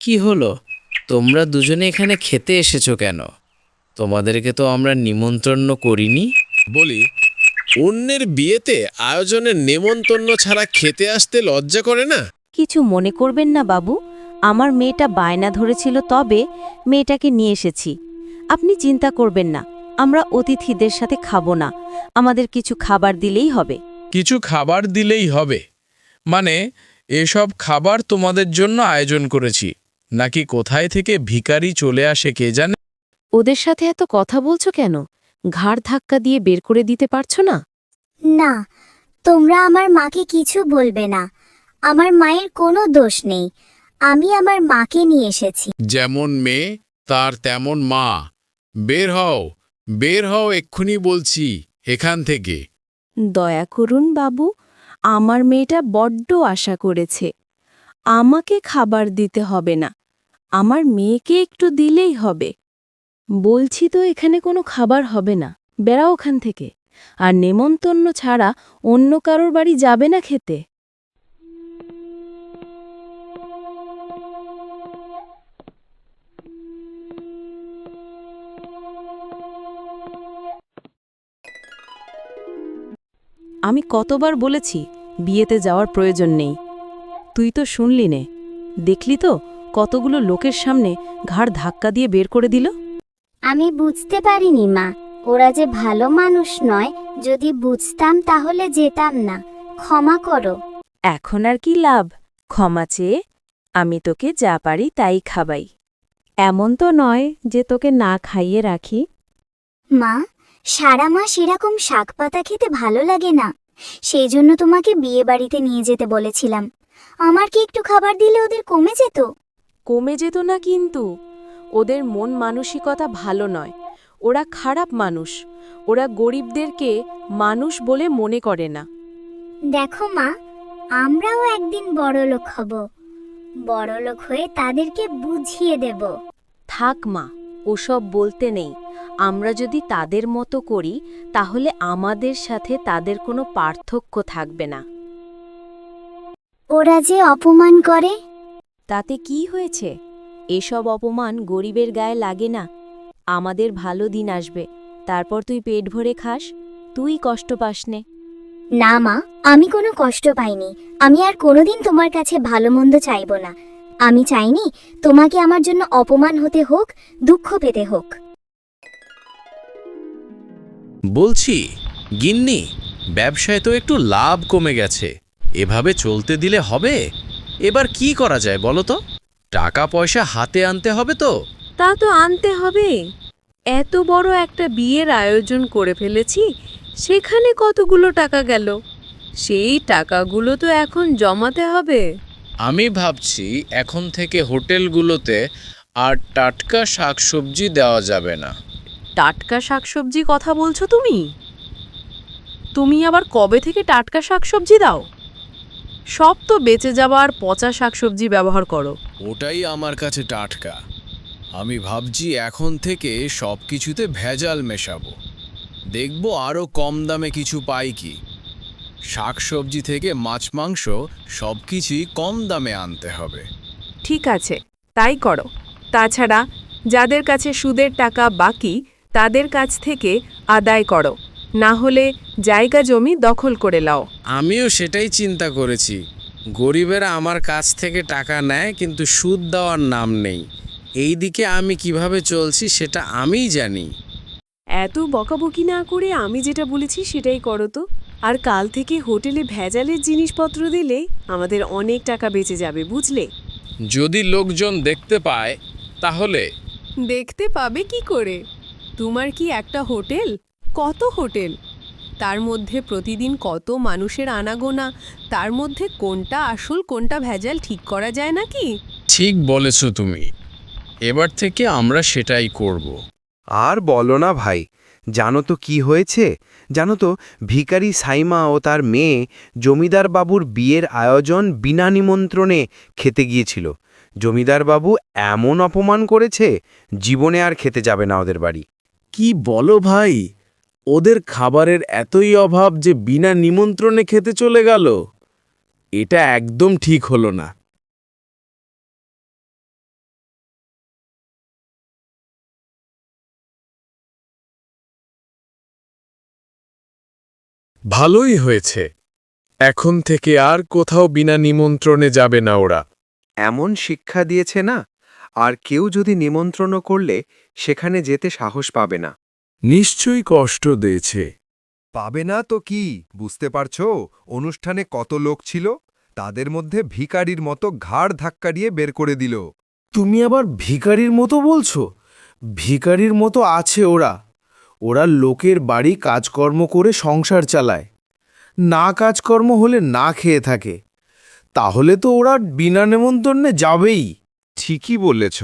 কি হলো? তোমরা দুজনে এখানে খেতে এসেছো কেন? তোমাদেরকে তো আমরা নিমন্ত্রণ করিনি। বলি, অন্যের বিয়েতে আয়োজনের নেমন্তন্ন ছাড়া খেতে আসতে লজ্জা করে না? কিছু মনে করবেন না বাবু, আমার মেয়েটা বায়না ধরেছিল, তবে মেয়েটাকে নিয়ে এসেছি। আপনি চিন্তা করবেন না, আমরা অতিথিদের সাথে খাবো না, আমাদের কিছু খাবার দিলেই হবে। কিছু খাবার দিলেই হবে? মানে এসব খাবার তোমাদের জন্য আয়োজন করেছি, নাকি কোথায় থেকে ভিখারি চলে আসে কে জানে? ওদের সাথে এত কথা বলছো কেন? ঘাড় ধাক্কা দিয়ে বের করে দিতে পারছো না? না, তোমরা আমার মাকে কিছু বলবে না। আমার মায়ের কোনো দোষ নেই। আমি আমার মাকে নিয়ে এসেছি। যেমন মেয়ে তার তেমন মা। বের হও, বের হও এক্ষুনি বলছি এখান থেকে। দয়া করুন বাবু, আমার মেয়েটা বড্ড আশা করেছে। আমাকে খাবার দিতে হবে না, আমার মেয়েকে একটু দিলেই হবে। বলছি তো এখানে কোনো খাবার হবে না, বেড়াও ওখান থেকে। আর নেমন্তন্ন ছাড়া অন্য কারোর বাড়ি যাবে না খেতে। আমি কতবার বলেছি বিয়েতে যাওয়ার প্রয়োজন নেই, তুই তো শুনলি নে। দেখলি তো কতগুলো লোকের সামনে ঘাড় ধাক্কা দিয়ে বের করে দিল। আমি বুঝতে পারিনি মা, ওরা যে ভালো মানুষ নয়। যদি বুঝতাম তাহলে যেতাম না। ক্ষমা করো। এখন আর কি লাভ ক্ষমা চেয়ে? আমি তোকে যা পারি তাই খাবাই। এমন তো নয় যে তোকে না খাইয়ে রাখি। মা, সারা মাস এরকম শাক পাতা খেতে ভালো লাগে না। সেই জন্য তোমাকে বিয়ে বাড়িতে নিয়ে যেতে বলেছিলাম। আমার কি একটু খাবার দিলে ওদের কমে যেত? কমে যেত না, কিন্তু ওদের মন মানসিকতা ভালো নয়। ওরা খারাপ মানুষ, ওরা গরিবদেরকে মানুষ বলে মনে করে না। দেখো মা, আমরাও একদিন বড়লোক হব। বড়লোক হয়ে তাদেরকে বুঝিয়ে দেব। থাক মা, ওসব বলতে নেই। আমরা যদি তাদের মতো করি তাহলে আমাদের সাথে তাদের কোনো পার্থক্য থাকবে না। ওরা যে অপমান করে। তাতে কি হয়েছে? এসব অপমান গরিবের গায়ে লাগে না। আমাদের ভালো দিন আসবে, তারপর তুই পেট ভরে খাস, তুই কষ্ট পাসনে। না মা, আমি কোনো কষ্ট পাইনি। আমি আর কোনোদিন তোমার কাছে ভালো মন্দ চাইব না। আমি চাইনি তোমাকে আমার জন্য অপমান হতে হোক, দুঃখ পেতে হোক। বলছি, গিন্নি, ব্যবসায় তো একটু লাভ কমে গেছে। এভাবে চলতে দিলে হবে? এবার কি করা যায় বলো তো? টাকা পয়সা হাতে আনতে হবে তো। তা তো আনতে হবে। এত বড় একটা বিয়ের আয়োজন করে ফেলেছি, সেখানে কতগুলো টাকা গেল। সেই টাকাগুলো তো এখন জমাতে হবে। আমি ভাবছি এখন থেকে হোটেলগুলোতে আর টাটকা শাকসবজি দেওয়া যাবে না। টাটকা শাকসবজি কথা বলছো তুমি? তুমি আবার কবে থেকে টাটকা শাকসবজি দাও? সব তো বেঁচে যাওয়া আর পচা শাকসবজি ব্যবহার করো। ওটাই আমার কাছে টাটকা। আমি ভাবছি এখন থেকে সব কিছুতে ভেজাল মেশাবো। দেখব আরও কম দামে কিছু পাই কি। শাকসবজি থেকে মাছ মাংস সব কিছুই কম দামে আনতে হবে। ঠিক আছে, তাই করো। তাছাড়া যাদের কাছে সুদের টাকা বাকি তাদের কাছ থেকে আদায় করো, না হলে জায়গা জমি দখল করে লাও। আমিও সেটাই চিন্তা করেছি। গরিবেরা আমার কাছ থেকে টাকা নেয় কিন্তু সুদ দেওয়ার নাম নেই। এই দিকে আমি কিভাবে চলছি সেটা আমিই জানি। এত বকাবকি না করে আমি যেটা বলেছি সেটাই করো তো। আর কাল থেকে হোটেলে ভেজালের জিনিসপত্র দিলে আমাদের অনেক টাকা বেঁচে যাবে, বুঝলে? যদি লোকজন দেখতে পায় তাহলে? দেখতে পাবে কি করে? তোমার কি একটা হোটেল? কত হোটেল! তার মধ্যে প্রতিদিন কত মানুষের আনাগোনা, তার মধ্যে কোনটা আসল কোনটা ভেজাল ঠিক করা যায় নাকি? ঠিক বলেছো তুমি। এবার থেকে আমরা সেটাই করব। আর বলো না ভাই, জানো তো কি হয়েছে? জানো তো, ভিখারি সাইমা ও তার মেয়ে জমিদার বাবুর বিয়ের আয়োজন বিনা নিমন্ত্রণে খেতে গিয়েছিল। জমিদার বাবু এমন অপমান করেছে, জীবনে আর খেতে যাবে না ওদের বাড়ি। কি বলো ভাই? ওদের খাবারের এতই অভাব যে বিনা নিমন্ত্রণে খেতে চলে গেল? এটা একদম ঠিক হলো না। ভালোই হয়েছে। এখন থেকে আর কোথাও বিনা নিমন্ত্রণে যাবে না ওরা। এমন শিক্ষা দিয়েছে না, আর কেউ যদি নিমন্ত্রণ করলে সেখানে যেতে সাহস পাবে না। নিশ্চয়ই কষ্ট দিয়েছে। পাবে না তো কি, বুঝতে পারছো অনুষ্ঠানে কত লোক ছিল, তাদের মধ্যে ভিখারির মতো ঘাড় ধাক্কা দিয়ে বের করে দিল। তুমি আবার ভিখারির মতো বলছো? ভিখারির মতো আছে ওরা। ওরা লোকের বাড়ি কাজকর্ম করে সংসার চালায়, না কাজকর্ম হলে না খেয়ে থাকে। তাহলে তো ওরা বিনা নেমন্তন্নে যাবেই। ঠিকই বলেছ।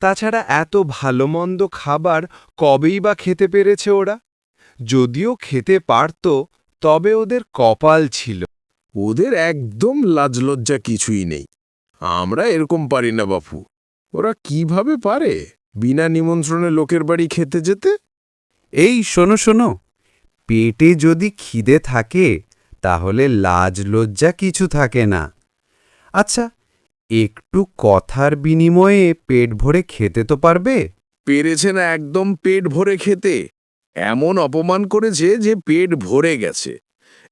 তাছাড়া এত ভালো মন্দ খাবার কবেই বা খেতে পেরেছে ওরা? যদিও খেতে পারত, তবে ওদের কপাল ছিল। ওদের একদম লাজলজ্জা কিছুই নেই। আমরা এরকম পারি না বাপু। ওরা কিভাবে পারে বিনা নিমন্ত্রণে লোকের বাড়ি খেতে যেতে? এই শোনো শোনো, পেটে যদি খিদে থাকে তাহলে লাজ লজ্জা কিছু থাকে না। আচ্ছা, একটু কথার বিনিময়ে পেট ভরে খেতে তো পারবে? পেরেছে না একদম পেট ভরে খেতে। এমন অপমান করেছে যে পেট ভরে গেছে।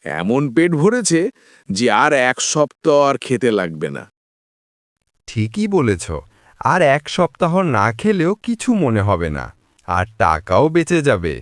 এমন পেট ভরেছে যে আর 1 সপ্তাহ আর খেতে লাগবে না। ঠিকই বলেছ, আর 1 সপ্তাহ না খেলেও কিছু মনে হবে না, আর টাকাও বেঁচে যাবে।